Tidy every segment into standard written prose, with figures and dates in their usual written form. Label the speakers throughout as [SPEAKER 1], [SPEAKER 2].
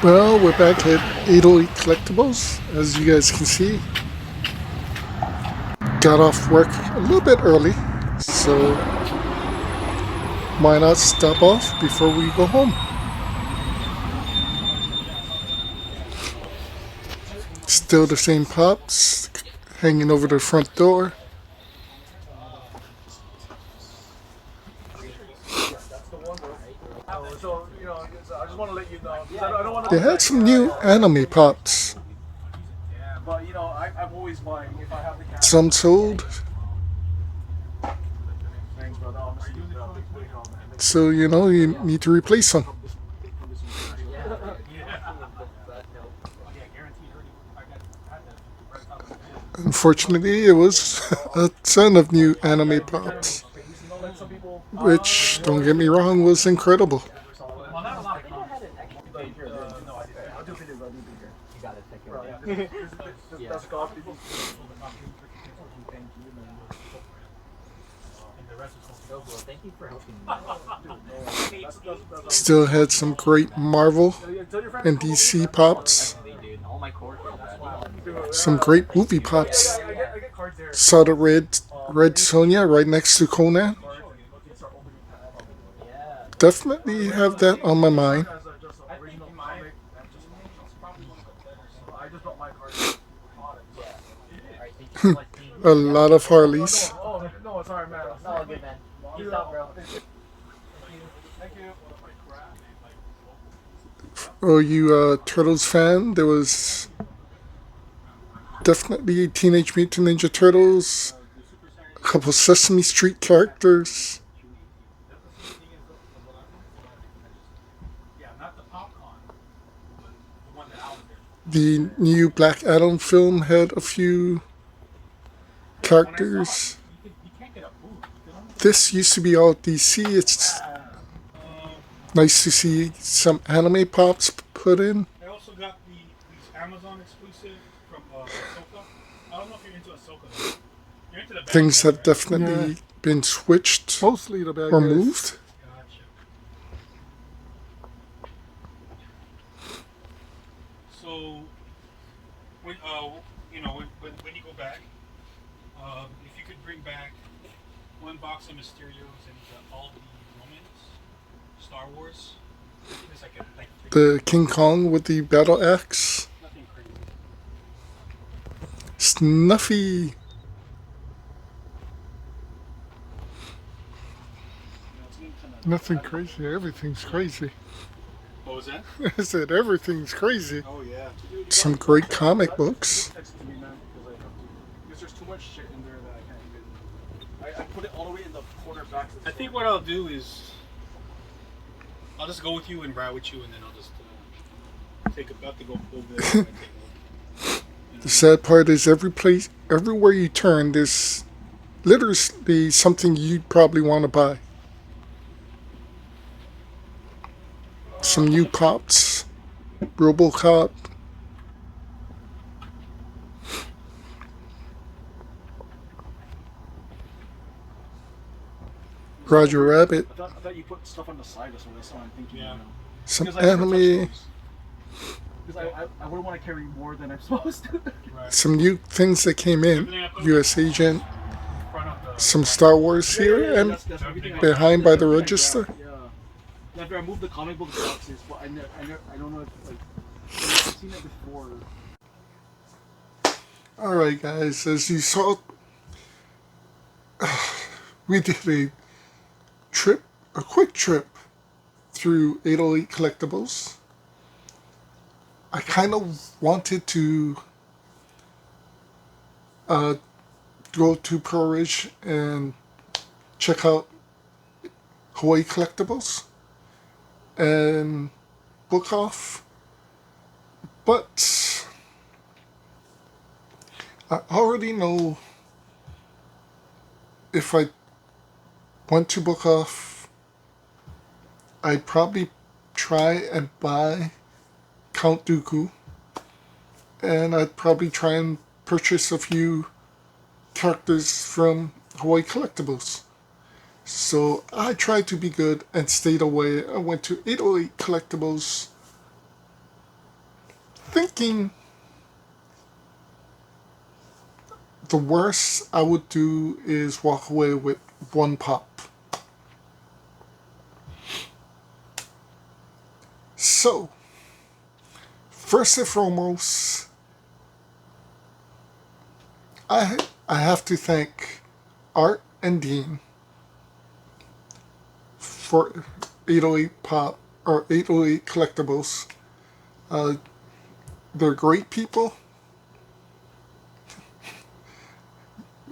[SPEAKER 1] Well, we're back at 808 Collectibles. As you guys can see, got off work a little bit early, so why not stop off before we go home? Still the same pops hanging over the front door. They had some new anime pops. Some sold. So, you need to replace them. Unfortunately, it was a ton of new anime pops, which, don't get me wrong, was incredible. Still had some great Marvel and DC pops. Some great movie pops. Saw the Red Sonia right next to Conan. Definitely have that on my mind. A lot of Harleys. Oh, you Turtles fan? There was definitely Teenage Mutant Ninja Turtles, a couple Sesame Street characters. The new Black Adam film had a few characters. This used to be all DC. It's nice to see some anime pops put in.
[SPEAKER 2] I also got these Amazon exclusive from Ahsoka. I don't know if you're into Ahsoka. You're into the
[SPEAKER 1] Things have definitely been switched
[SPEAKER 3] Mostly the bad
[SPEAKER 1] or
[SPEAKER 3] guys.
[SPEAKER 1] moved.
[SPEAKER 2] Gotcha. So, when when you go back, if you could bring back one box of Mysterios and all the Romans, Star Wars, it's like
[SPEAKER 1] The King Kong with the battle axe.
[SPEAKER 2] nothing crazy.
[SPEAKER 1] Snuffy.
[SPEAKER 3] Nothing crazy. Everything's crazy.
[SPEAKER 2] What was that?
[SPEAKER 3] I said everything's crazy.
[SPEAKER 2] Oh yeah.
[SPEAKER 1] Some great comic books.
[SPEAKER 4] There's too much shit in there that I can't even. I put it all the way in the corner back.
[SPEAKER 2] I think what I'll do is I'll just go with you and ride with you, and then I'll just take a bet to go over there. And take
[SPEAKER 1] The sad part is everywhere you turn, there's literally something you'd probably want to buy. Some new pops, RoboCop. Roger Rabbit.
[SPEAKER 4] I thought you put stuff on the side, so that's what I'm thinking.
[SPEAKER 2] Yeah.
[SPEAKER 1] Some
[SPEAKER 4] Because I never touch
[SPEAKER 1] anime.
[SPEAKER 4] those. Because I wouldn't want to carry more than I'm supposed to.
[SPEAKER 2] Right.
[SPEAKER 1] Some new things that came in. US Agent.
[SPEAKER 2] Front of the-
[SPEAKER 1] Some Star Wars here and
[SPEAKER 4] That's everything
[SPEAKER 1] behind by the register.
[SPEAKER 4] Yeah. After I moved the comic book boxes, but I don't know if I've seen it before.
[SPEAKER 1] Alright guys, as you saw, we did a quick trip through 808 Collectibles. I kind of wanted to go to Pearl Ridge and check out Hawaii Collectibles and book off, but I already know if I went to book off, I'd probably try and buy Count Dooku, and I'd probably try and purchase a few characters from Hawaii Collectibles. So I tried to be good and stayed away. I went to 808 Collectibles thinking the worst I would do is walk away with one pop. So, first and foremost, I have to thank Art and Dean for 808 Pop or 808 Collectibles. They're great people.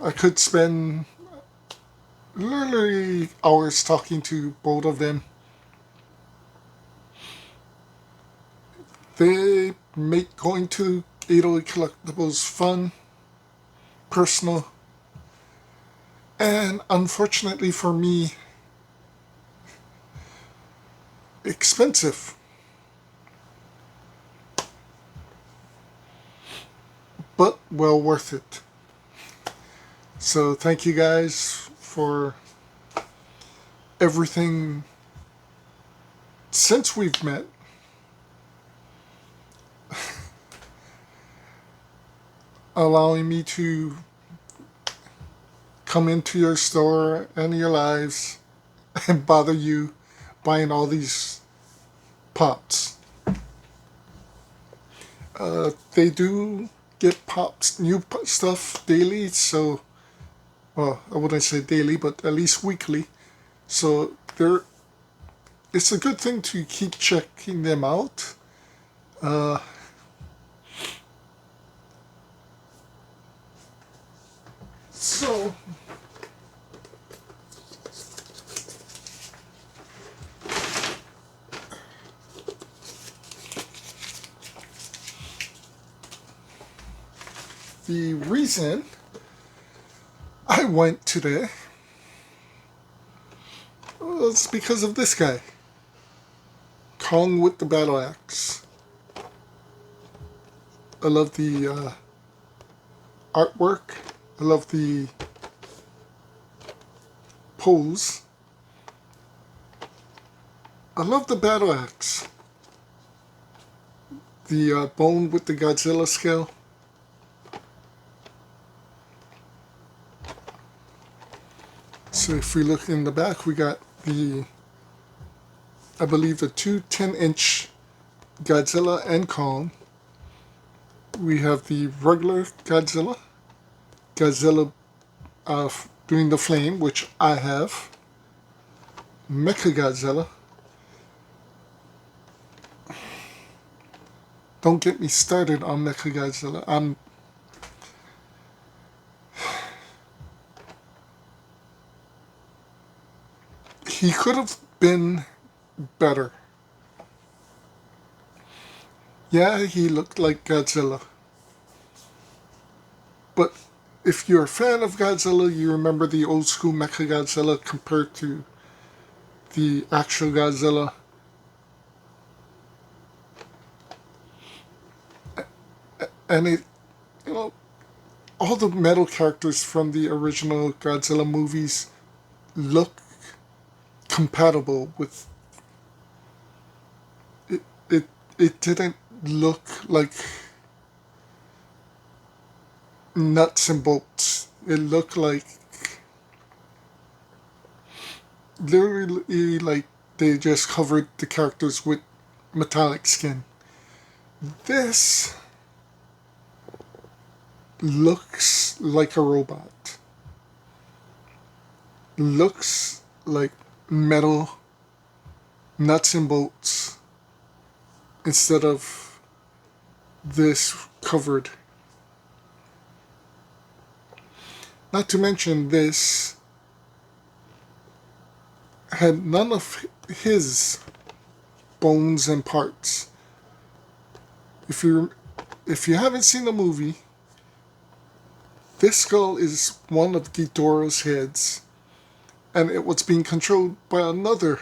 [SPEAKER 1] I could spend literally hours talking to both of them. They make going to 808 Collectibles fun, personal, and unfortunately for me, expensive. But well worth it. So thank you guys for everything since we've met. Allowing me to come into your store and your lives and bother you buying all these pops. They do get pops, new stuff daily, so, well, I wouldn't say daily, but at least weekly. So it's a good thing to keep checking them out. So, the reason I went today was because of this guy, Kong with the battle axe. I love the artwork. I love the pose. I love the battle axe. The bone with the Godzilla scale. So if we look in the back, we got I believe the two 10-inch Godzilla and Kong. We have the regular Godzilla doing the flame, which I have. Mechagodzilla. Don't get me started on Mechagodzilla. He could have been better. Yeah, he looked like Godzilla. But if you're a fan of Godzilla, you remember the old school Mechagodzilla compared to the actual Godzilla. And all the metal characters from the original Godzilla movies look compatible with it. It didn't look like nuts and bolts. It looked like literally like they just covered the characters with metallic skin. This looks like a robot. Looks like metal nuts and bolts instead of this covered. Not to mention this had none of his bones and parts. If you haven't seen the movie, this skull is one of Ghidorah's heads, and it was being controlled by another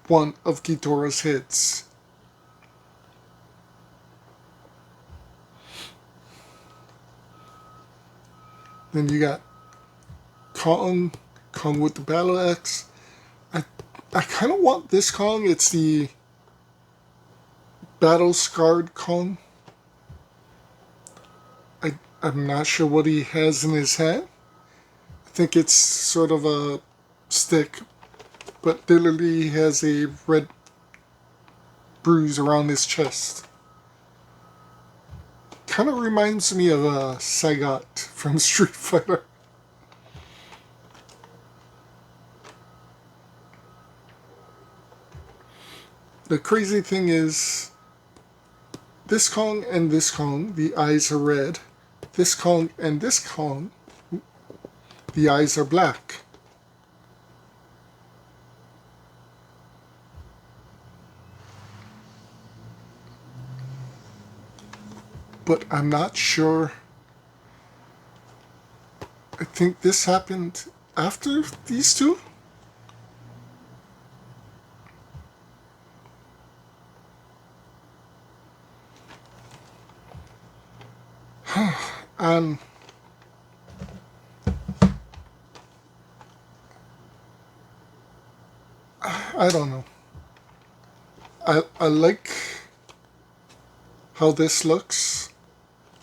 [SPEAKER 1] one of Ghidorah's heads. Then you got Kong with the battle axe. I kind of want this Kong. It's the battle scarred Kong. I'm not sure what he has in his hand. I think it's sort of a stick, but literally he has a red bruise around his chest. Kind of reminds me of Sagat from Street Fighter. The crazy thing is, this Kong and this Kong, the eyes are red. This Kong and this Kong, the eyes are black. But I'm not sure. I think this happened after these two? And I don't know. I like how this looks.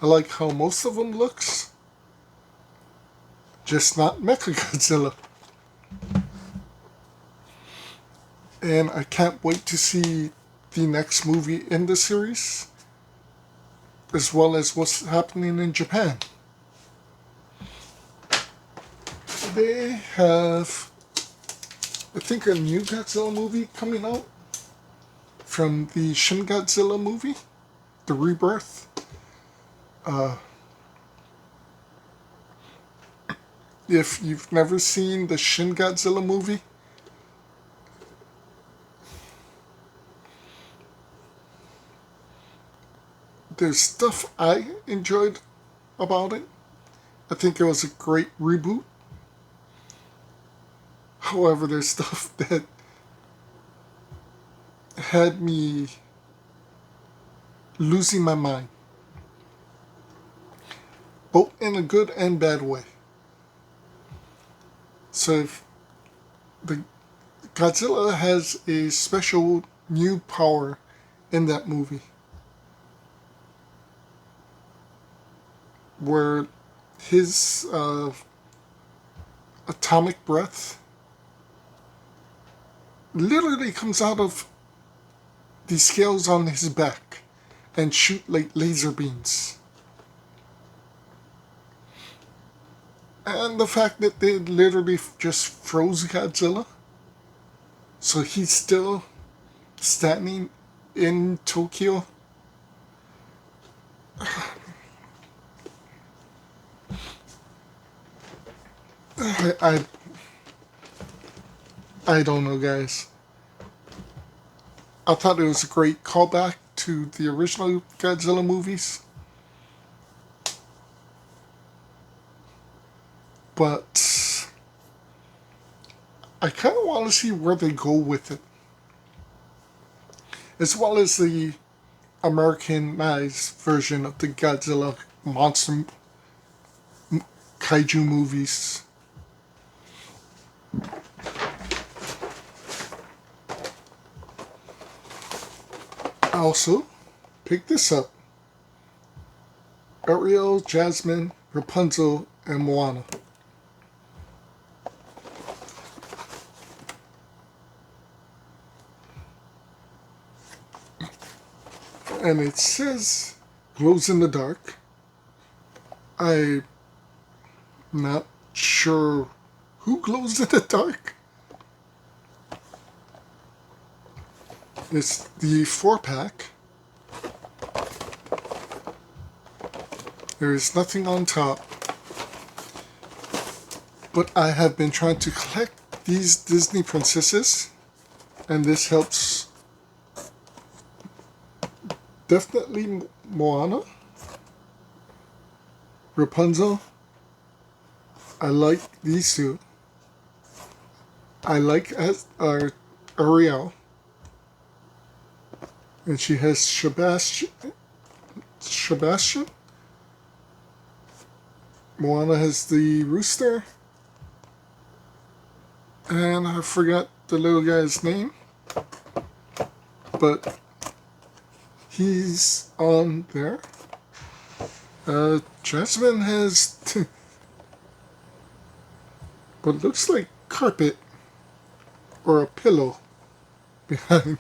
[SPEAKER 1] I like how most of them looks. Just not Mechagodzilla. And I can't wait to see the next movie in the series, as well as what's happening in Japan. They have, I think, a new Godzilla movie coming out from the Shin Godzilla movie, The Rebirth. If you've never seen the Shin Godzilla movie, there's stuff I enjoyed about it. I think it was a great reboot. However, there's stuff that had me losing my mind, both in a good and bad way. So if the Godzilla has a special new power in that movie, where his atomic breath literally comes out of the scales on his back and shoot like laser beams. And the fact that they literally just froze Godzilla, so he's still standing in Tokyo. I don't know, guys. I thought it was a great callback to the original Godzilla movies. But I kind of want to see where they go with it. As well as the Americanized version of the Godzilla monster kaiju movies. I also picked this up. Ariel, Jasmine, Rapunzel, and Moana. And it says glows in the dark. I'm not sure who glows in the dark. It's the 4-pack. There is nothing on top. But I have been trying to collect these Disney princesses, and this helps. Definitely Moana, Rapunzel. I like these two. I like Ariel, and she has Sebastian. Moana has the rooster, and I forgot the little guy's name, but he's on there. Jasmine has what looks like carpet or a pillow behind.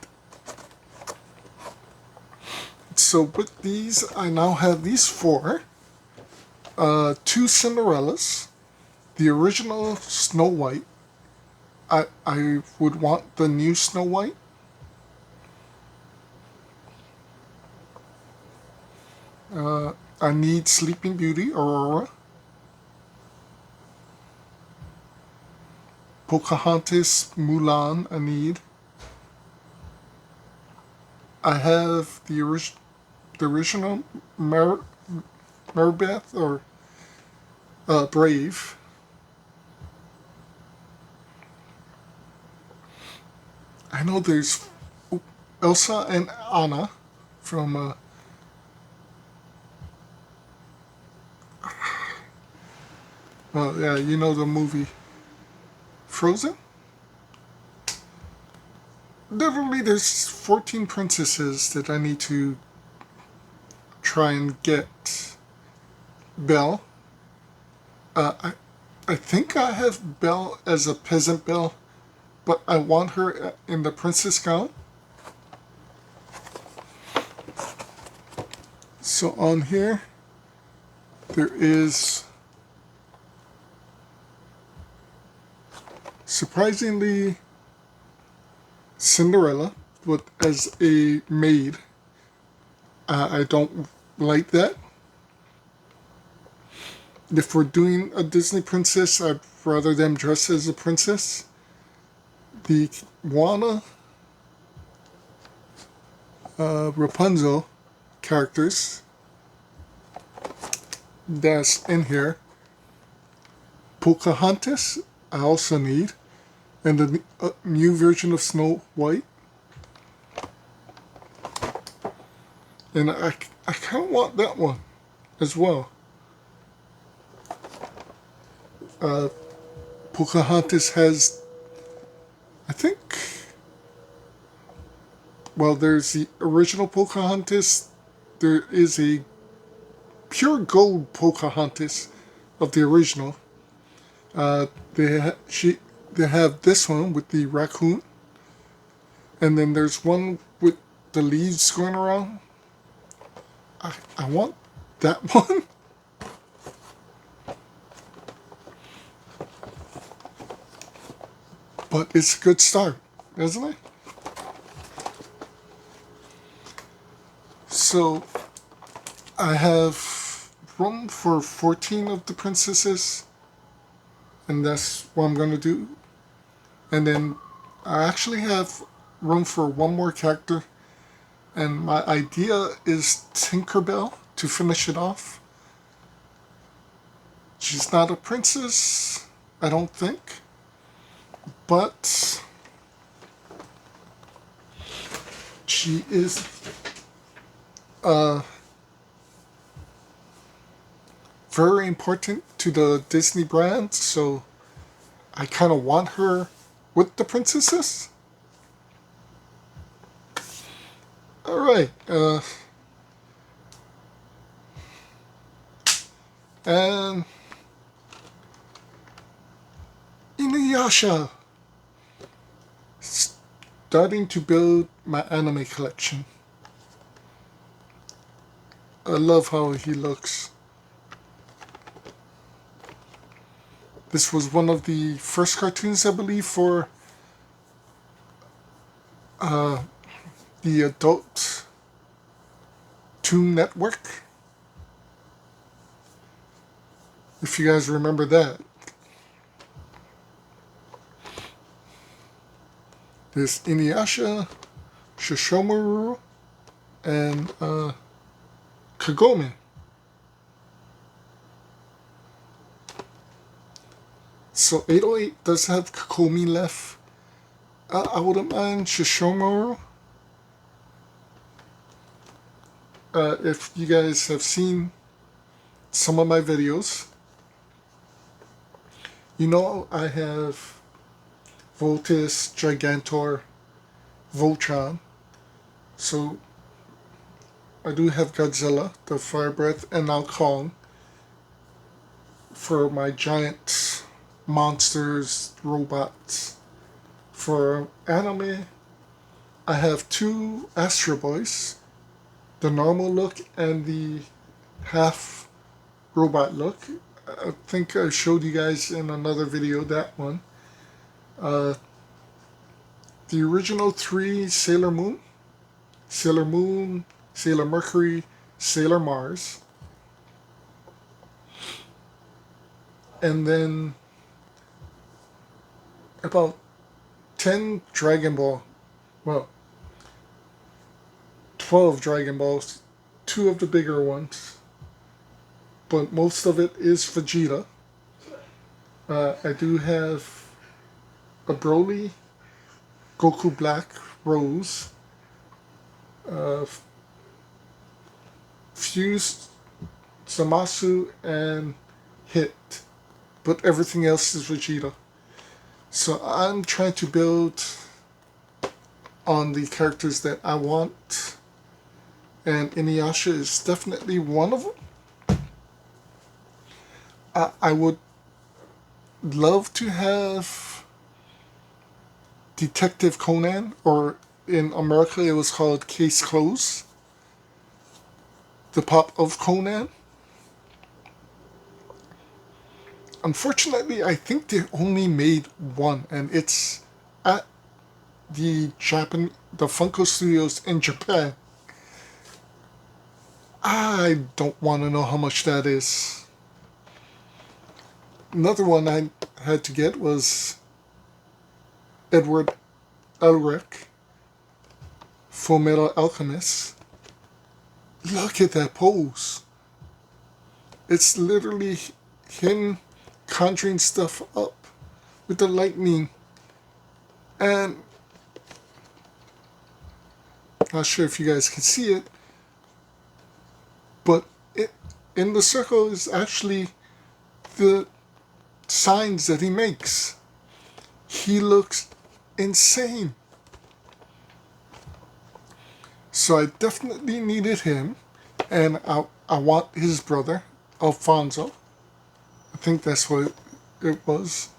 [SPEAKER 1] So with these, I now have these four. Two Cinderellas, the original Snow White. I would want the new Snow White. I need Sleeping Beauty, Aurora. Pocahontas, Mulan, I need. I have the original Maribeth or Brave. I know there's Elsa and Anna from oh yeah, you know the movie Frozen? Literally there's 14 princesses that I need to try and get. Belle. I think I have Belle as a peasant Belle, but I want her in the princess gown. So on here, there is surprisingly Cinderella, but as a maid. I don't like that. If we're doing a Disney princess, I'd rather them dress as a princess. The Moana, Rapunzel characters that's in here. Pocahontas, I also need. And the new version of Snow White. And I kind of want that one as well. Pocahontas has, I think, well, there's the original Pocahontas. There is a pure gold Pocahontas of the original. They have this one with the raccoon, and then there's one with the leaves going around. I want that one. But it's a good start, isn't it? So I have room for 14 of the princesses, and that's what I'm going to do. And then I actually have room for one more character, and my idea is Tinkerbell to finish it off. She's not a princess, I don't think, but she is very important to the Disney brand, so I kind of want her with the princesses. Alright, and Inuyasha. Starting to build my anime collection. I love how he looks. This was one of the first cartoons, I believe, for the Adult Toon Network. If you guys remember that. There's Inuyasha, Shishomaru, and Kagome. So 808 does have Kagome left. I wouldn't mind Shishomaru. If you guys have seen some of my videos, you know I have Voltus, Gigantor, Voltron. So I do have Godzilla, the Fire Breath, and now Kong for my giant monsters, robots. For anime, I have two Astro Boys, the normal look and the half robot look. I think I showed you guys in another video that one. Uh, the original three Sailor Moon, Sailor Mercury, Sailor Mars, and then about 10 Dragon Ball, well, 12 Dragon Balls, two of the bigger ones, but most of it is Vegeta. I do have a Broly, Goku Black, Rose, uh, Fused, Zamasu, and Hit, but everything else is Vegeta. So I'm trying to build on the characters that I want, and Inuyasha is definitely one of them. I would love to have Detective Conan, or in America it was called Case Closed, the pop of Conan. Unfortunately, I think they only made one, and it's at the Funko Studios in Japan. I don't want to know how much that is. Another one I had to get was Edward Elric, Full Metal Alchemist. Look at that pose. It's literally him conjuring stuff up with the lightning. And not sure if you guys can see it, but in the circle is actually the signs that he makes. He looks insane. So I definitely needed him, and I want his brother, Alfonso. I think that's what it was.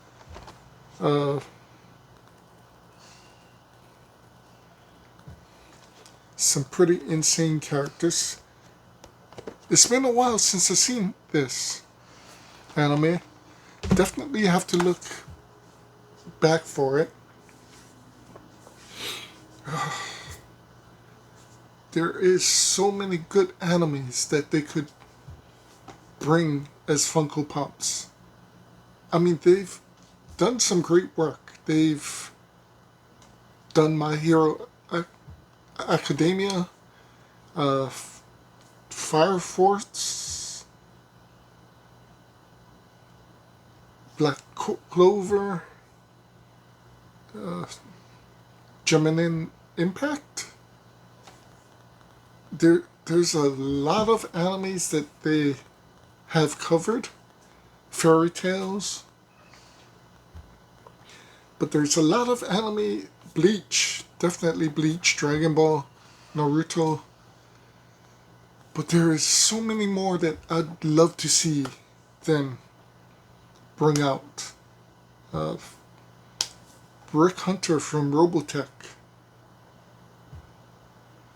[SPEAKER 1] Some pretty insane characters. It's been a while since I've seen this anime. Definitely have to look back for it. There is so many good animes that they could bring as Funko Pops. I mean, they've done some great work. They've done My Hero Academia, Fire Force, Black Clover, Gemini Impact. There's a lot of animes that they have covered, fairy tales, but there's a lot of anime. Bleach, definitely Bleach, Dragon Ball, Naruto, but there is so many more that I'd love to see them bring out. Rick Hunter from Robotech.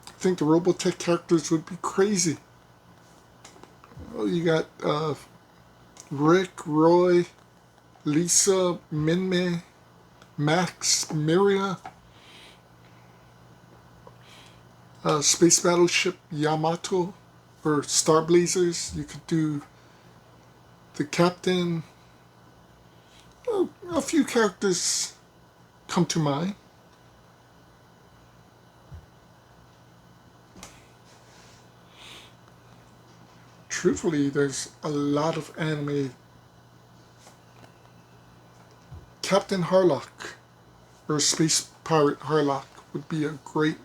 [SPEAKER 1] I think the Robotech characters would be crazy. Oh, you got Rick, Roy, Lisa, Minmay, Max, Miria, Space Battleship Yamato, or Star Blazers. You could do the Captain. Oh, a few characters come to mind. Truthfully, there's a lot of anime. Captain Harlock, or Space Pirate Harlock, would be a great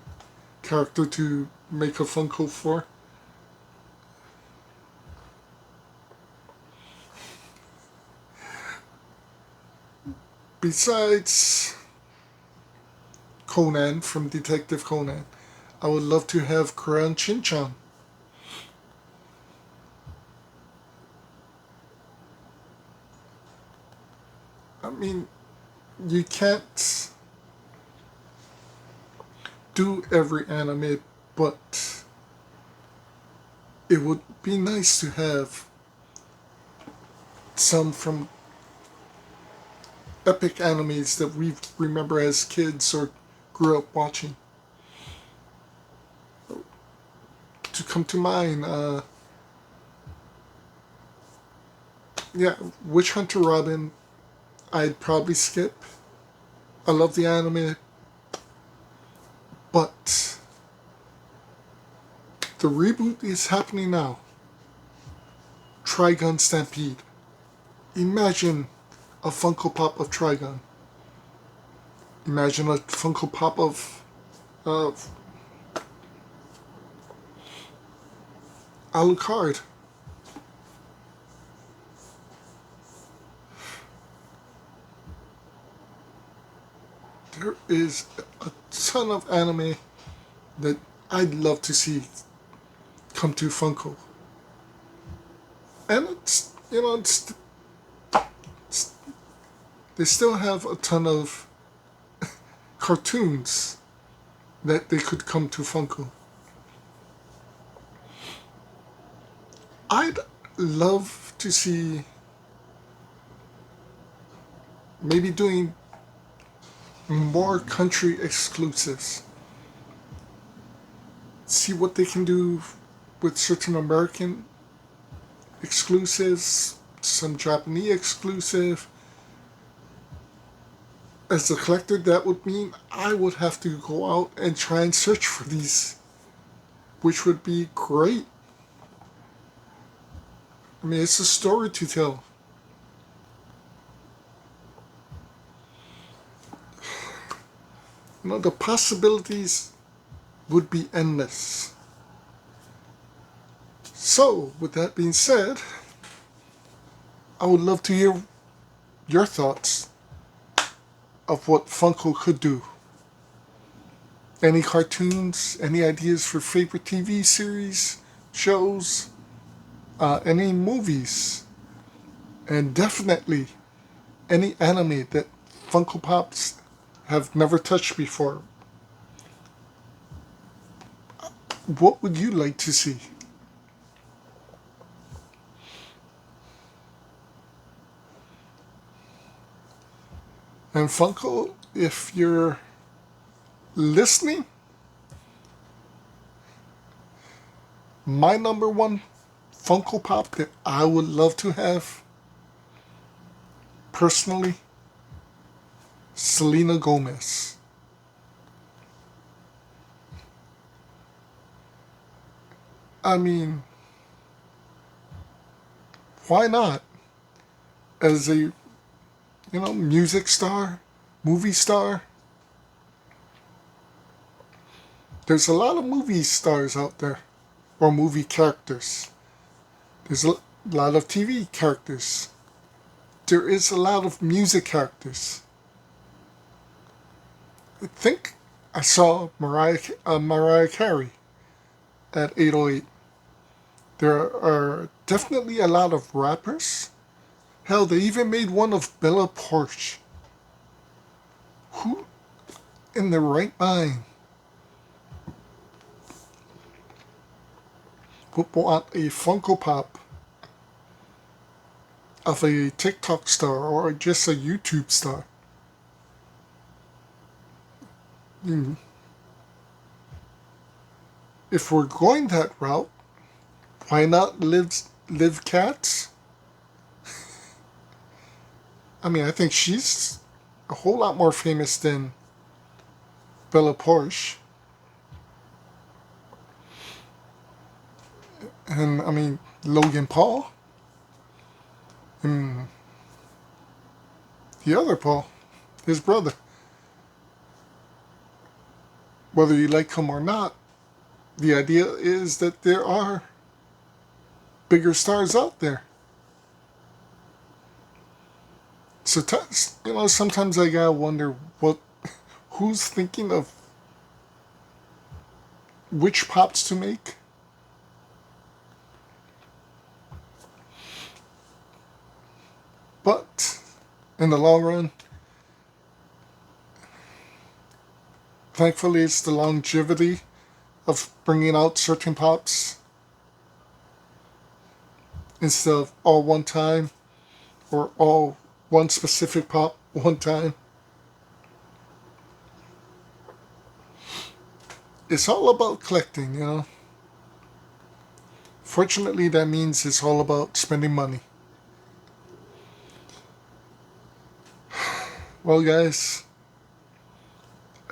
[SPEAKER 1] character to make a Funko for. Besides Conan from Detective Conan, I would love to have Kuran Shinchan I mean, you can't do every anime, but it would be nice to have some from epic animes that we remember as kids or grew up watching. To come to mind, yeah, Witch Hunter Robin, I'd probably skip. I love the anime, but the reboot is happening now. Trigun Stampede. Imagine a Funko Pop of Trigun. Imagine a Funko Pop of Alucard. There is a ton of anime that I'd love to see come to Funko. And they still have a ton of cartoons that they could come to Funko. I'd love to see maybe doing more country exclusives. See what they can do with certain American exclusives, some Japanese exclusive. As a collector, that would mean I would have to go out and try and search for these, which would be great. I mean, it's a story to tell. You know, the possibilities would be endless. So, with that being said, I would love to hear your thoughts of what Funko could do. Any cartoons, any ideas for favorite TV series, shows, any movies, and definitely any anime that Funko Pops have never touched before. What would you like to see? And Funko, if you're listening, my number one Funko Pop that I would love to have, personally, Selena Gomez. I mean, why not? As a, music star, movie star. There's a lot of movie stars out there, or movie characters. There's a lot of TV characters. There is a lot of music characters. I think I saw Mariah Carey at 808. There are definitely a lot of rappers. Hell, they even made one of Bella Porsche. Who in their right mind would want a Funko Pop of a TikTok star or just a YouTube star? If we're going that route, why not live Cats? I mean, I think she's a whole lot more famous than Bella Porsche. And I mean, Logan Paul. And the other Paul, his brother. Whether you like him or not, the idea is that there are bigger stars out there. So, sometimes I gotta wonder who's thinking of which pops to make. But in the long run. Thankfully, it's the longevity of bringing out certain pops instead of all one time or all one specific pop one time. It's all about collecting, you know. Fortunately, that means it's all about spending money. Well, guys,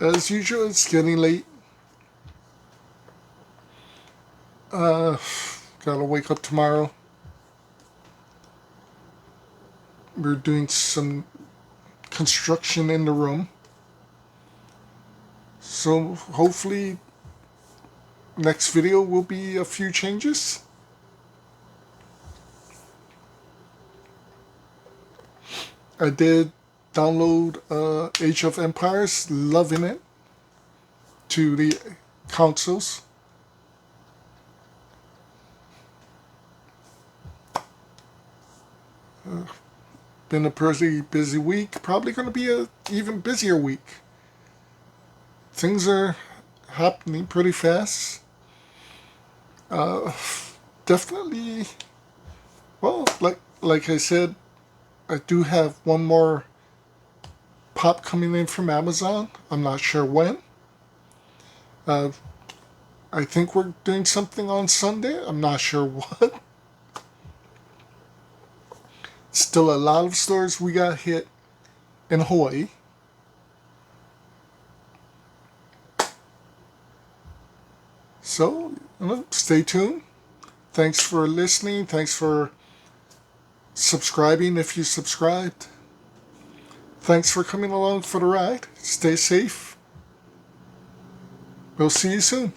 [SPEAKER 1] as usual, it's getting late. Gotta wake up tomorrow. We're doing some construction in the room. So hopefully next video will be a few changes. I did download Age of Empires, loving it, to the consoles. Been a pretty busy week. Probably going to be a even busier week. Things are happening pretty fast. Definitely. Well, like I said, I do have one more pop coming in from Amazon. I'm not sure when. I think we're doing something on Sunday. I'm not sure what. Still a lot of stores we got hit in Hawaii. So, stay tuned. Thanks for listening. Thanks for subscribing if you subscribed. Thanks for coming along for the ride. Stay safe. We'll see you soon.